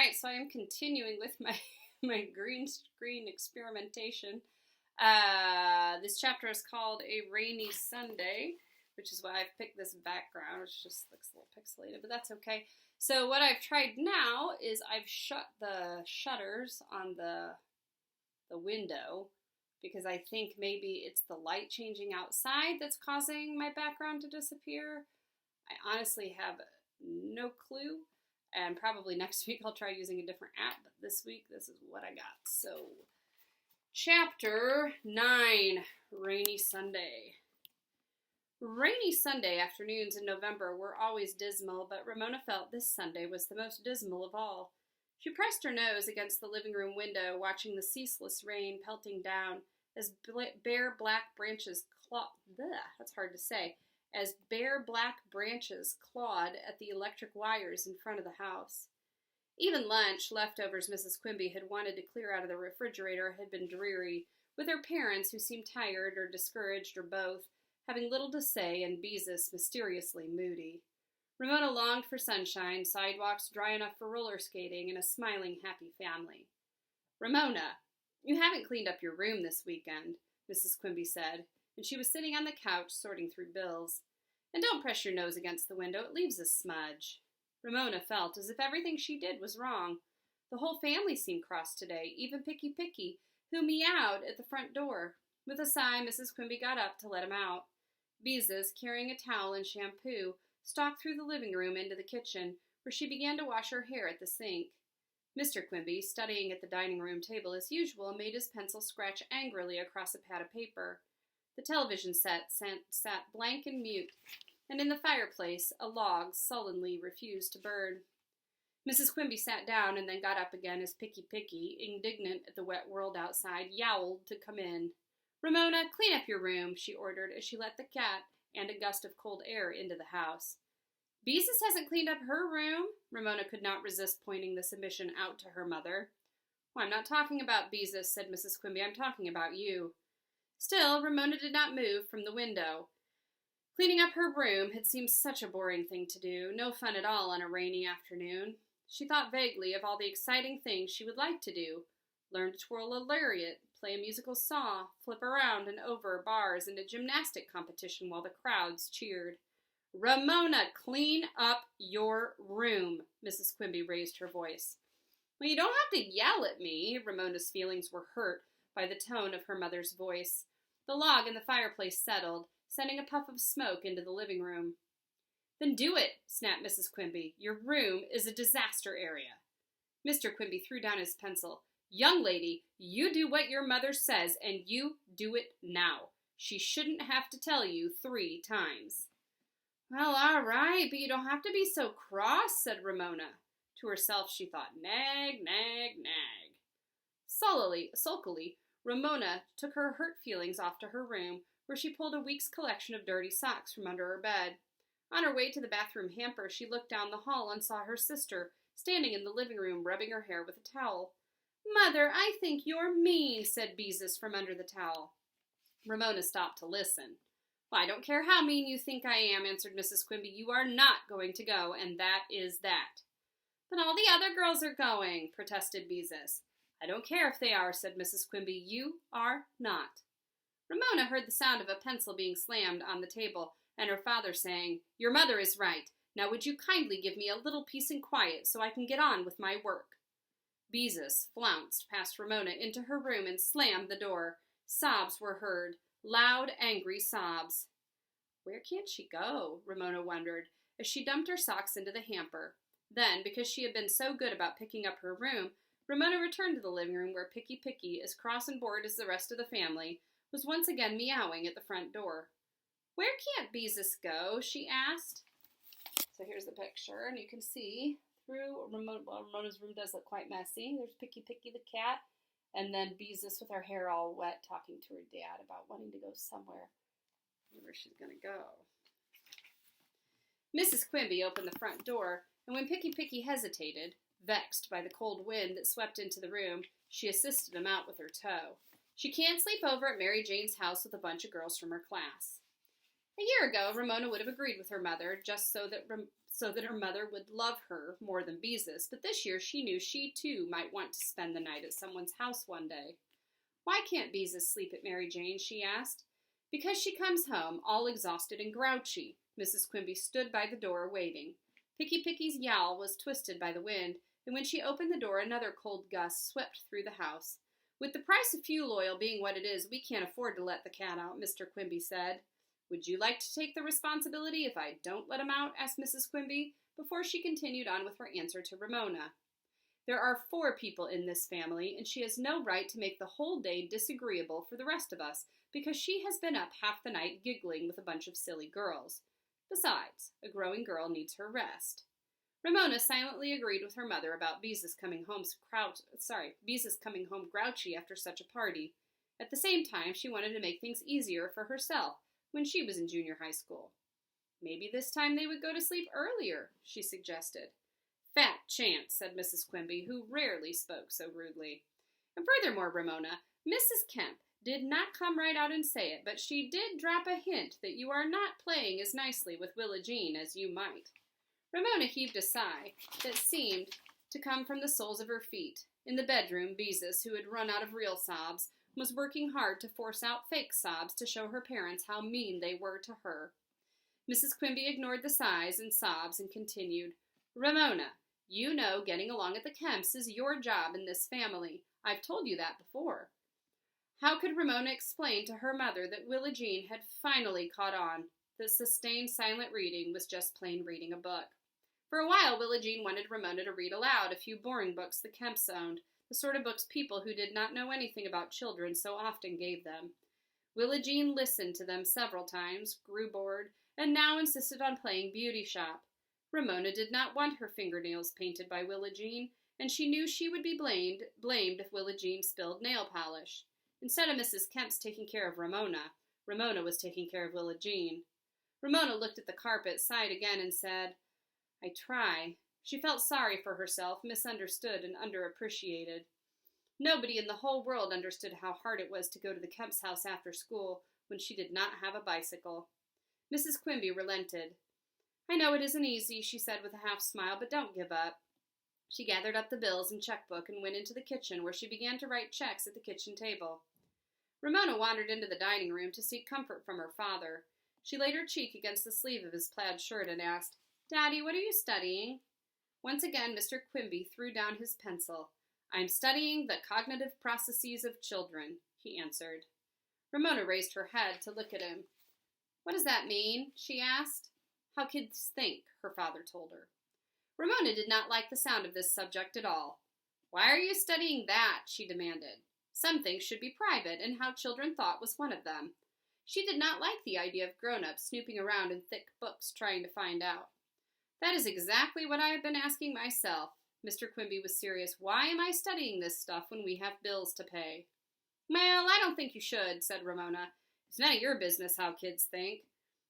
right, so I am continuing with my my green screen experimentation. This chapter is called A Rainy Sunday, which is why I've picked this background, which just looks a little pixelated, but that's okay. So what I've tried now is I've shut the shutters on the window because I think maybe it's the light changing outside that's causing my background to disappear. I honestly have no clue, and probably next week I'll try using a different app, but this week this is what I got. So, Chapter 9, Rainy Sunday. Rainy Sunday afternoons in November were always dismal, but Ramona felt this Sunday was the most dismal of all. She pressed her nose against the living room window, watching the ceaseless rain pelting down as bare black branches as bare black branches clawed at the electric wires in front of the house. Even lunch, leftovers Mrs. Quimby had wanted to clear out of the refrigerator, had been dreary, with her parents, who seemed tired or discouraged or both, having little to say and Beezus mysteriously moody. Ramona longed for sunshine, sidewalks dry enough for roller skating, and a smiling, happy family. "Ramona, you haven't cleaned up your room this weekend," Mrs. Quimby said, and she was sitting on the couch sorting through bills. "And don't press your nose against the window, it leaves a smudge." Ramona felt as if everything she did was wrong. The whole family seemed cross today, even Picky Picky, who meowed at the front door. With a sigh, Mrs. Quimby got up to let him out. Beezus, carrying a towel and shampoo, stalked through the living room into the kitchen, where she began to wash her hair at the sink. Mr. Quimby, studying at the dining room table as usual, made his pencil scratch angrily across a pad of paper. The television set sat blank and mute, and in the fireplace a log sullenly refused to burn. Mrs. Quimby sat down and then got up again as Picky Picky, indignant at the wet world outside, yowled to come in. "Ramona, clean up your room," she ordered as she let the cat and a gust of cold air into the house. "Beezus hasn't cleaned up her room." Ramona could not resist pointing the submission out to her mother. "Well, I'm not talking about Beezus," said Mrs. Quimby. "I'm talking about you." Still, Ramona did not move from the window. Cleaning up her room had seemed such a boring thing to do, no fun at all on a rainy afternoon. She thought vaguely of all the exciting things she would like to do. Learn to twirl a lariat, play a musical saw, flip around and over bars in a gymnastic competition while the crowds cheered. "Ramona, clean up your room," Mrs. Quimby raised her voice. "Well, you don't have to yell at me." Ramona's feelings were hurt by the tone of her mother's voice. The log in the fireplace settled, sending a puff of smoke into the living room. "Then do it," snapped Mrs. Quimby. "Your room is a disaster area." Mr. Quimby threw down his pencil. "Young lady, you do what your mother says, and you do it now. She shouldn't have to tell you 3 times. "Well, all right, but you don't have to be so cross," said Ramona. To herself she thought, nag, nag, nag. Sulkily, Ramona took her hurt feelings off to her room, where she pulled a week's collection of dirty socks from under her bed. On her way to the bathroom hamper, she looked down the hall and saw her sister standing in the living room rubbing her hair with a towel. "Mother, I think you're mean," said Beezus from under the towel. Ramona stopped to listen. "Well, I don't care how mean you think I am," answered Mrs. Quimby. "You are not going to go, and that is that." "But all the other girls are going," protested Beezus. "I don't care if they are," said Mrs. Quimby. "You are not." Ramona heard the sound of a pencil being slammed on the table, and her father saying, "Your mother is right. Now would you kindly give me a little peace and quiet so I can get on with my work?" Beezus flounced past Ramona into her room and slammed the door. Sobs were heard, loud, angry sobs. Where can she go? Ramona wondered, as she dumped her socks into the hamper. Then, because she had been so good about picking up her room, Ramona returned to the living room where Picky Picky, as cross and bored as the rest of the family, was once again meowing at the front door. "Where can't Beezus go?" she asked. So here's the picture, and you can see through Ramona's room does look quite messy. There's Picky Picky the cat, and then Beezus with her hair all wet talking to her dad about wanting to go somewhere. Where she's going to go. Mrs. Quimby opened the front door, and when Picky Picky hesitated, vexed by the cold wind that swept into the room, she assisted him out with her toe. "She can't sleep over at Mary Jane's house with a bunch of girls from her class." A year ago, Ramona would have agreed with her mother just so that her mother would love her more than Beezus, but this year she knew she too might want to spend the night at someone's house one day. "Why can't Beezus sleep at Mary Jane's?" she asked. "Because she comes home all exhausted and grouchy." Mrs. Quimby stood by the door waiting. Picky Picky's yowl was twisted by the wind, and when she opened the door another cold gust swept through the house. "With the price of fuel oil being what it is, we can't afford to let the cat out," Mr. Quimby said. "Would you like to take the responsibility if I don't let him out?" asked Mrs. Quimby, before she continued on with her answer to Ramona. "There are 4 people in this family, and she has no right to make the whole day disagreeable for the rest of us, because she has been up half the night giggling with a bunch of silly girls. Besides, a growing girl needs her rest." Ramona silently agreed with her mother about Beezus coming home grouchy after such a party. At the same time, she wanted to make things easier for herself when she was in junior high school. "Maybe this time they would go to sleep earlier," she suggested. "Fat chance," said Mrs. Quimby, who rarely spoke so rudely. "And furthermore, Ramona, Mrs. Kemp did not come right out and say it, but she did drop a hint that you are not playing as nicely with Willa Jean as you might." Ramona heaved a sigh that seemed to come from the soles of her feet. In the bedroom, Beezus, who had run out of real sobs, was working hard to force out fake sobs to show her parents how mean they were to her. Mrs. Quimby ignored the sighs and sobs and continued, "Ramona, you know getting along at the Kemps is your job in this family. I've told you that before." How could Ramona explain to her mother that Willa Jean had finally caught on, that sustained silent reading was just plain reading a book? For a while, Willa Jean wanted Ramona to read aloud a few boring books the Kemps owned, the sort of books people who did not know anything about children so often gave them. Willa Jean listened to them several times, grew bored, and now insisted on playing beauty shop. Ramona did not want her fingernails painted by Willa Jean, and she knew she would be blamed if Willa Jean spilled nail polish. Instead of Mrs. Kemp's taking care of Ramona, Ramona was taking care of Willa Jean. Ramona looked at the carpet, sighed again, and said, "I try." She felt sorry for herself, misunderstood and underappreciated. Nobody in the whole world understood how hard it was to go to the Kemp's house after school when she did not have a bicycle. Mrs. Quimby relented. "I know it isn't easy," she said with a half smile, "but don't give up." She gathered up the bills and checkbook and went into the kitchen, where she began to write checks at the kitchen table. Ramona wandered into the dining room to seek comfort from her father. She laid her cheek against the sleeve of his plaid shirt and asked, "Daddy, what are you studying?" Once again, Mr. Quimby threw down his pencil. "I'm studying the cognitive processes of children," he answered. Ramona raised her head to look at him. "What does that mean?" she asked. "How kids think," her father told her. Ramona did not like the sound of this subject at all. "Why are you studying that?" she demanded. Some things should be private, and how children thought was one of them. She did not like the idea of grown-ups snooping around in thick books trying to find out. "That is exactly what I have been asking myself." Mr. Quimby was serious. "Why am I studying this stuff when we have bills to pay?" "Well, I don't think you should," said Ramona. "It's none of your business how kids think."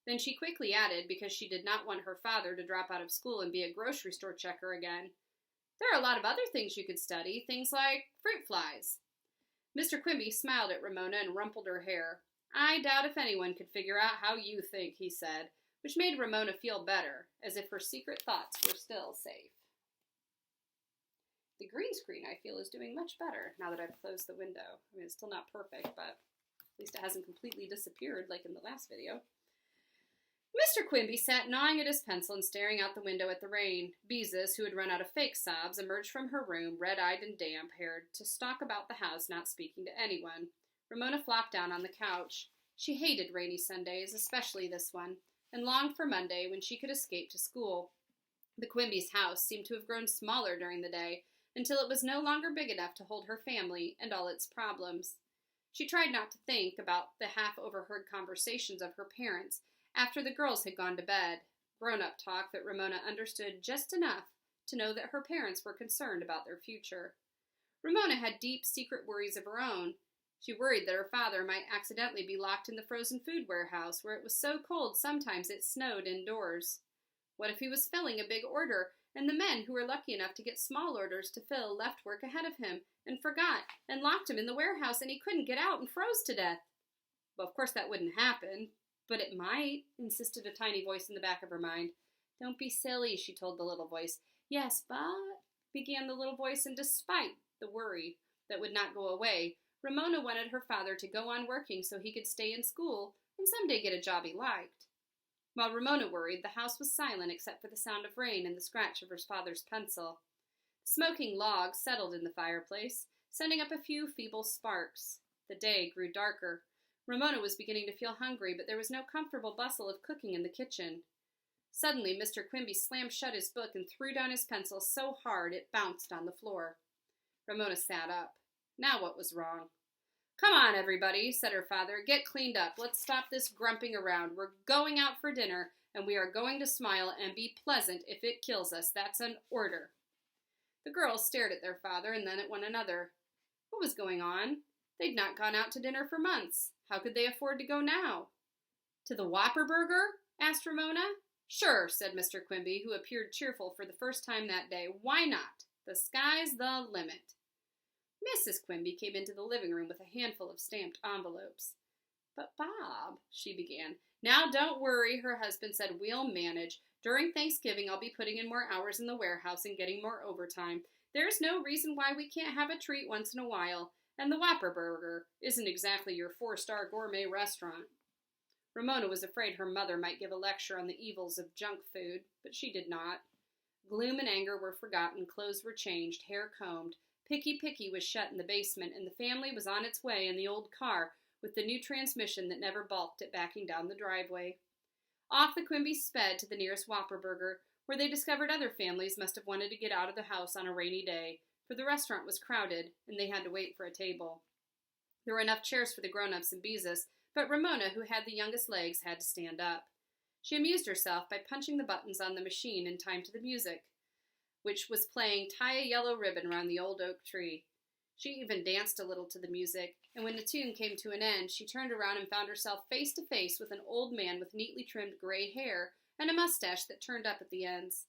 Then she quickly added, because she did not want her father to drop out of school and be a grocery store checker again, "There are a lot of other things you could study, things like fruit flies." Mr. Quimby smiled at Ramona and rumpled her hair. "I doubt if anyone could figure out how you think," he said, which made Ramona feel better, as if her secret thoughts were still safe. The green screen, I feel, is doing much better now that I've closed the window. I mean, it's still not perfect, but at least it hasn't completely disappeared like in the last video. Mr. Quimby sat gnawing at his pencil and staring out the window at the rain. Beezus, who had run out of fake sobs, emerged from her room, red-eyed and damp-haired, to stalk about the house, not speaking to anyone. Ramona flopped down on the couch. She hated rainy Sundays, especially this one, and longed for Monday when she could escape to school. The Quimby's house seemed to have grown smaller during the day, until it was no longer big enough to hold her family and all its problems. She tried not to think about the half-overheard conversations of her parents after the girls had gone to bed, grown-up talk that Ramona understood just enough to know that her parents were concerned about their future. Ramona had deep, secret worries of her own. She worried that her father might accidentally be locked in the frozen food warehouse, where it was so cold sometimes it snowed indoors. What if he was filling a big order, and the men who were lucky enough to get small orders to fill left work ahead of him, and forgot, and locked him in the warehouse, and he couldn't get out and froze to death? Well, of course that wouldn't happen. But it might, insisted a tiny voice in the back of her mind. Don't be silly, she told the little voice. Yes, but, began the little voice, and despite the worry that would not go away, Ramona wanted her father to go on working so he could stay in school and someday get a job he liked. While Ramona worried, the house was silent except for the sound of rain and the scratch of her father's pencil. The smoking logs settled in the fireplace, sending up a few feeble sparks. The day grew darker. Ramona was beginning to feel hungry, but there was no comfortable bustle of cooking in the kitchen. Suddenly, Mr. Quimby slammed shut his book and threw down his pencil so hard it bounced on the floor. Ramona sat up. Now what was wrong? Come on, everybody, said her father. Get cleaned up. Let's stop this grumping around. We're going out for dinner, and we are going to smile and be pleasant if it kills us. That's an order. The girls stared at their father and then at one another. What was going on? They'd not gone out to dinner for months. How could they afford to go now? To the Whopper Burger? Asked Ramona. Sure, said Mr. Quimby, who appeared cheerful for the first time that day. Why not? The sky's the limit. Mrs. Quimby came into the living room with a handful of stamped envelopes. But, Bob, she began. Now, don't worry, her husband said. We'll manage. During Thanksgiving, I'll be putting in more hours in the warehouse and getting more overtime. There's no reason why we can't have a treat once in a while. And the Whopper Burger isn't exactly your 4-star gourmet restaurant. Ramona was afraid her mother might give a lecture on the evils of junk food, but she did not. Gloom and anger were forgotten, clothes were changed, hair combed. Picky was shut in the basement, and the family was on its way in the old car with the new transmission that never balked at backing down the driveway. Off the Quimbys sped to the nearest Whopper Burger, where they discovered other families must have wanted to get out of the house on a rainy day, for the restaurant was crowded, and they had to wait for a table. There were enough chairs for the grown-ups and Beezus, but Ramona, who had the youngest legs, had to stand up. She amused herself by punching the buttons on the machine in time to the music, which was playing Tie a Yellow Ribbon Round the Old Oak Tree. She even danced a little to the music, and when the tune came to an end, she turned around and found herself face to face with an old man with neatly trimmed gray hair and a mustache that turned up at the ends.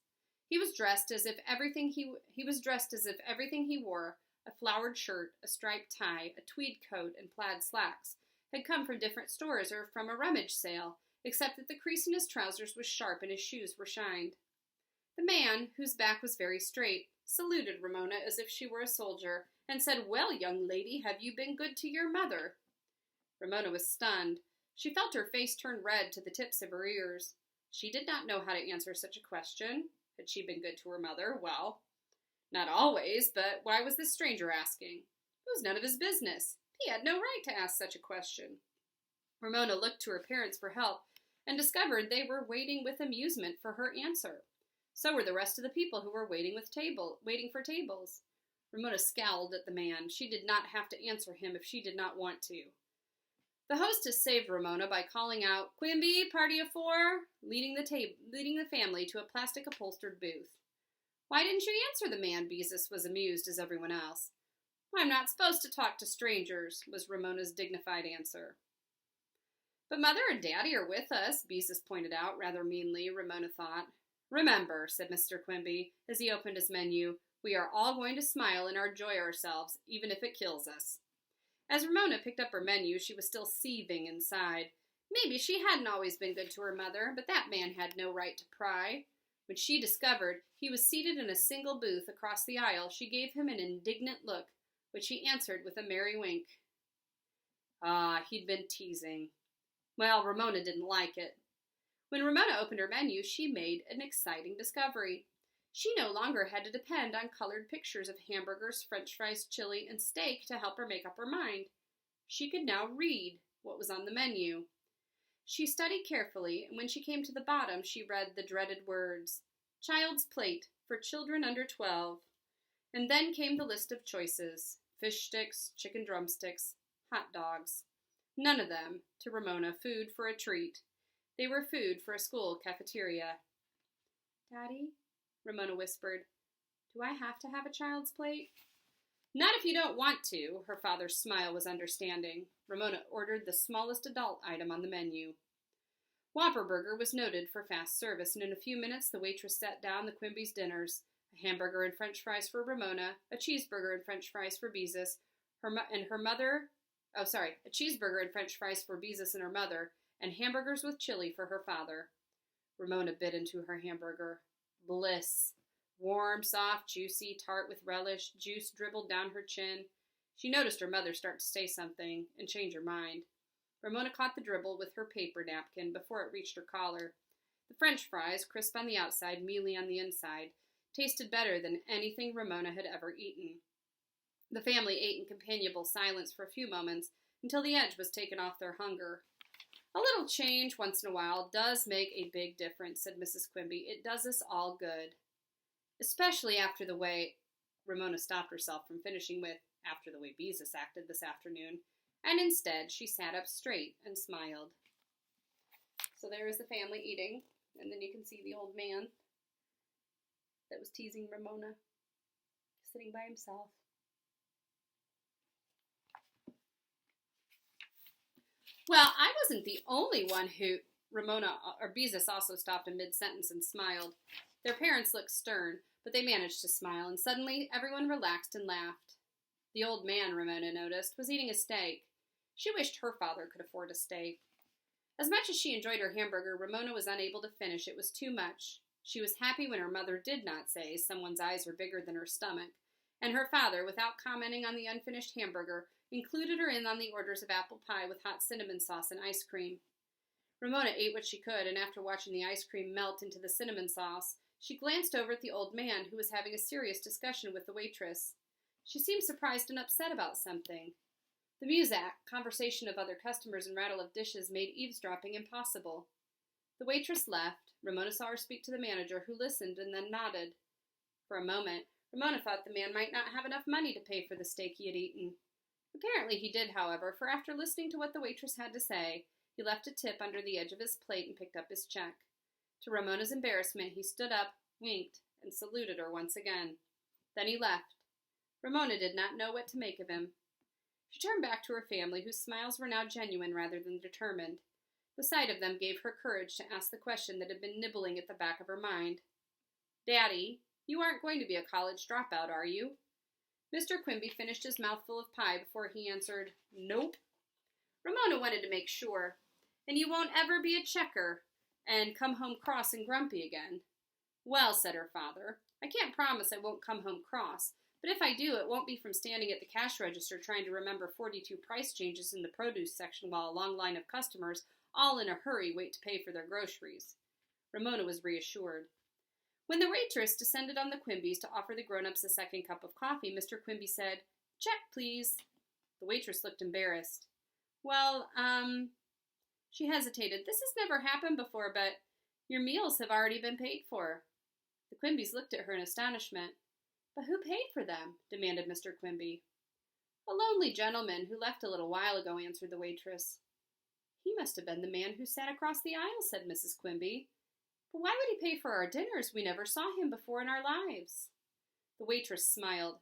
He was dressed as if everything he wore, a flowered shirt, a striped tie, a tweed coat, and plaid slacks, had come from different stores or from a rummage sale, except that the crease in his trousers was sharp and his shoes were shined. The man, whose back was very straight, saluted Ramona as if she were a soldier, and said, Well, young lady, have you been good to your mother? Ramona was stunned. She felt her face turn red to the tips of her ears. She did not know how to answer such a question. Had she been good to her mother? Well, not always, but why was this stranger asking? It was none of his business. He had no right to ask such a question. Ramona looked to her parents for help and discovered they were waiting with amusement for her answer. So were the rest of the people who were waiting for tables. Ramona scowled at the man. She did not have to answer him if she did not want to. The hostess saved Ramona by calling out, Quimby, party of 4, leading the family to a plastic upholstered booth. Why didn't you answer the man? Beezus was amused as everyone else. I'm not supposed to talk to strangers, was Ramona's dignified answer. But Mother and Daddy are with us, Beezus pointed out, rather meanly, Ramona thought. Remember, said Mr. Quimby, as he opened his menu, we are all going to smile and enjoy ourselves, even if it kills us. As Ramona picked up her menu, she was still seething inside. Maybe she hadn't always been good to her mother, but that man had no right to pry. When she discovered he was seated in a single booth across the aisle, she gave him an indignant look, which he answered with a merry wink. Ah, he'd been teasing. Well, Ramona didn't like it. When Ramona opened her menu, she made an exciting discovery. She no longer had to depend on colored pictures of hamburgers, french fries, chili, and steak to help her make up her mind. She could now read what was on the menu. She studied carefully, and when she came to the bottom, she read the dreaded words, Child's Plate for Children under 12. And then came the list of choices, fish sticks, chicken drumsticks, hot dogs. None of them, to Ramona, food for a treat. They were food for a school cafeteria. Daddy? Ramona whispered, Do I have to have a child's plate? Not if you don't want to, her father's smile was understanding. Ramona ordered the smallest adult item on the menu. Whopper Burger was noted for fast service, and in a few minutes the waitress set down the Quimby's dinners, a hamburger and french fries for Ramona, a cheeseburger and french fries for Beezus, a cheeseburger and french fries for Beezus and her mother, and hamburgers with chili for her father. Ramona bit into her hamburger. Bliss. Warm, soft, juicy, tart with relish, juice dribbled down her chin. She noticed her mother start to say something and change her mind. Ramona caught the dribble with her paper napkin before it reached her collar. The French fries, crisp on the outside, mealy on the inside, tasted better than anything Ramona had ever eaten. The family ate in companionable silence for a few moments until the edge was taken off their hunger. A little change once in a while does make a big difference, said Mrs. Quimby. It does us all good. Especially after the way, Ramona stopped herself from finishing with, after the way Beezus acted this afternoon, and instead she sat up straight and smiled. So there is the family eating, and then you can see the old man that was teasing Ramona, sitting by himself. Well, I wasn't the only one who, Ramona, or Beezus also stopped in mid-sentence and smiled. Their parents looked stern, but they managed to smile, and suddenly everyone relaxed and laughed. The old man, Ramona noticed, was eating a steak. She wished her father could afford a steak. As much as she enjoyed her hamburger, Ramona was unable to finish. It was too much. She was happy when her mother did not say someone's eyes are bigger than her stomach, and her father, without commenting on the unfinished hamburger, included her in on the orders of apple pie with hot cinnamon sauce and ice cream. Ramona ate what she could, and after watching the ice cream melt into the cinnamon sauce, she glanced over at the old man, who was having a serious discussion with the waitress. She seemed surprised and upset about something. The music, conversation of other customers, and rattle of dishes made eavesdropping impossible. The waitress left. Ramona saw her speak to the manager, who listened and then nodded. For a moment, Ramona thought the man might not have enough money to pay for the steak he had eaten. Apparently he did, however, for after listening to what the waitress had to say, he left a tip under the edge of his plate and picked up his check. To Ramona's embarrassment, he stood up, winked, and saluted her once again. Then he left. Ramona did not know what to make of him. She turned back to her family, whose smiles were now genuine rather than determined. The sight of them gave her courage to ask the question that had been nibbling at the back of her mind. "Daddy, you aren't going to be a college dropout, are you?" Mr. Quimby finished his mouthful of pie before he answered, "Nope." Ramona wanted to make sure. "And you won't ever be a checker and come home cross and grumpy again?" "Well," said her father, "I can't promise I won't come home cross, but if I do, it won't be from standing at the cash register trying to remember 42 price changes in the produce section while a long line of customers, all in a hurry, wait to pay for their groceries." Ramona was reassured. When the waitress descended on the Quimbys to offer the grown-ups a second cup of coffee, Mr. Quimby said, "Check, please." The waitress looked embarrassed. "Well, She hesitated. "This has never happened before, but your meals have already been paid for." The Quimbys looked at her in astonishment. "But who paid for them?" demanded Mr. Quimby. "A lonely gentleman who left a little while ago," answered the waitress. "He must have been the man who sat across the aisle," said Mrs. Quimby. "But why would he pay for our dinners? We never saw him before in our lives." The waitress smiled.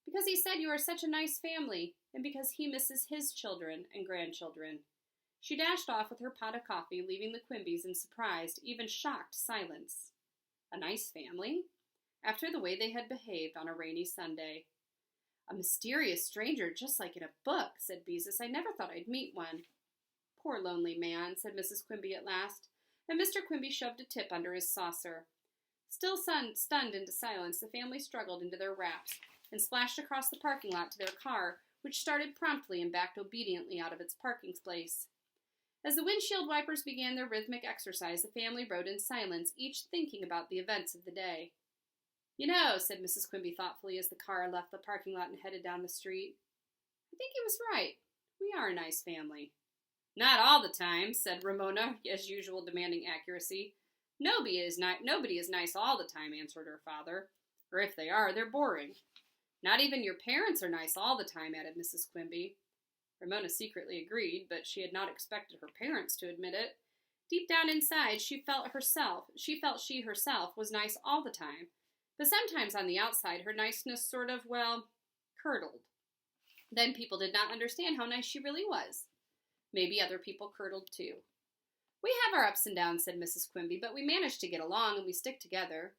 "Because he said you are such a nice family, and because he misses his children and grandchildren." She dashed off with her pot of coffee, leaving the Quimbys in surprised, even shocked silence. A nice family? After the way they had behaved on a rainy Sunday. "A mysterious stranger, just like in a book," said Beezus. "I never thought I'd meet one." "Poor lonely man," said Mrs. Quimby at last, and Mr. Quimby shoved a tip under his saucer. Still stunned into silence, the family struggled into their wraps and splashed across the parking lot to their car, which started promptly and backed obediently out of its parking place. As the windshield wipers began their rhythmic exercise, the family rode in silence, each thinking about the events of the day. "You know," said Mrs. Quimby thoughtfully as the car left the parking lot and headed down the street, "I think he was right. We are a nice family." "Not all the time," said Ramona, as usual demanding accuracy. Nobody is nice all the time," answered her father. "Or if they are, they're boring." "Not even your parents are nice all the time," added Mrs. Quimby. Ramona secretly agreed, but she had not expected her parents to admit it. Deep down inside, she felt she herself was nice all the time, but sometimes on the outside her niceness sort of, curdled. Then people did not understand how nice she really was. Maybe other people curdled too. "We have our ups and downs," said Mrs. Quimby, "but we manage to get along and we stick together."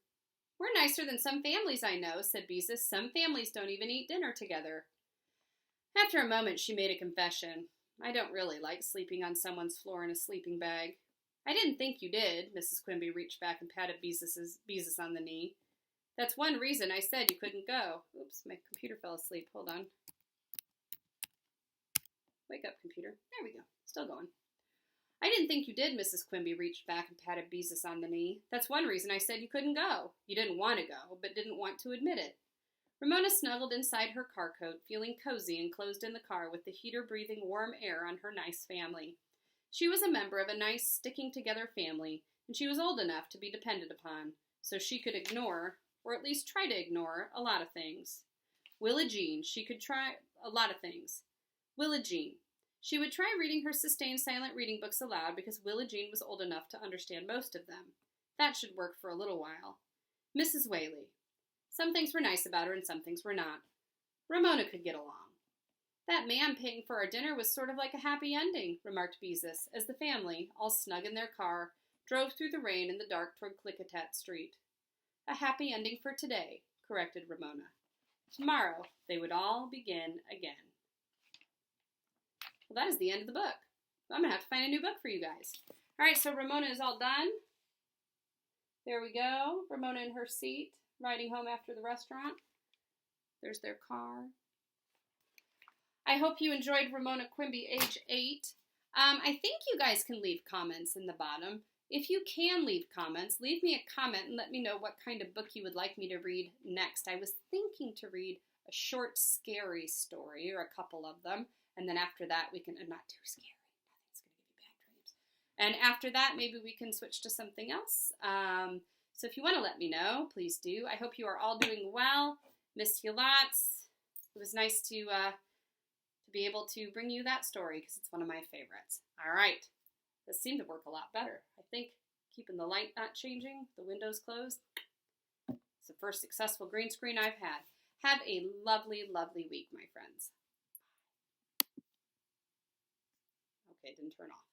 "We're nicer than some families I know," said Beezus. "Some families don't even eat dinner together." After a moment she made a confession. I don't really like sleeping on someone's floor in a sleeping bag. I didn't think you did. Mrs. Quimby reached back and patted Beezus on the knee. That's one reason I said you couldn't go. Oops, my computer fell asleep. Hold on. Wake up, computer. There we go. Still going. I didn't think you did, Mrs. Quimby reached back and patted Beezus on the knee. That's one reason I said you couldn't go. You didn't want to go, but didn't want to admit it. Ramona snuggled inside her car coat, feeling cozy and closed in the car with the heater breathing warm air on her nice family. She was a member of a nice, sticking-together family, and she was old enough to be depended upon, so she could ignore, or at least try to ignore, a lot of things. Willa Jean, she could try a lot of things. Willa Jean. She would try reading her sustained silent reading books aloud because Willa Jean was old enough to understand most of them. That should work for a little while. Mrs. Whaley. Some things were nice about her and some things were not. Ramona could get along. That man paying for our dinner was sort of like a happy ending, remarked Beezus, as the family, all snug in their car, drove through the rain in the dark toward Klickitat Street. A happy ending for today, corrected Ramona. Tomorrow, they would all begin again. Well, that is the end of the book. I'm going to have to find a new book for you guys. All right, so Ramona is all done. There we go. Ramona in her seat, riding home after the restaurant. There's their car. I hope you enjoyed Ramona Quimby, age 8. I think you guys can leave comments in the bottom. If you can leave comments, leave me a comment and let me know what kind of book you would like me to read next. I was thinking to read a short, scary story, or a couple of them. And then after that, we can, not too scary, nothing's going to give you bad dreams. And after that, maybe we can switch to something else. So if you want to let me know, please do. I hope you are all doing well. Miss you lots. It was nice to be able to bring you that story because it's one of my favorites. All right. This seemed to work a lot better. I think keeping the light not changing, the windows closed. It's the first successful green screen I've had. Have a lovely, lovely week, my friends. Okay, it didn't turn off.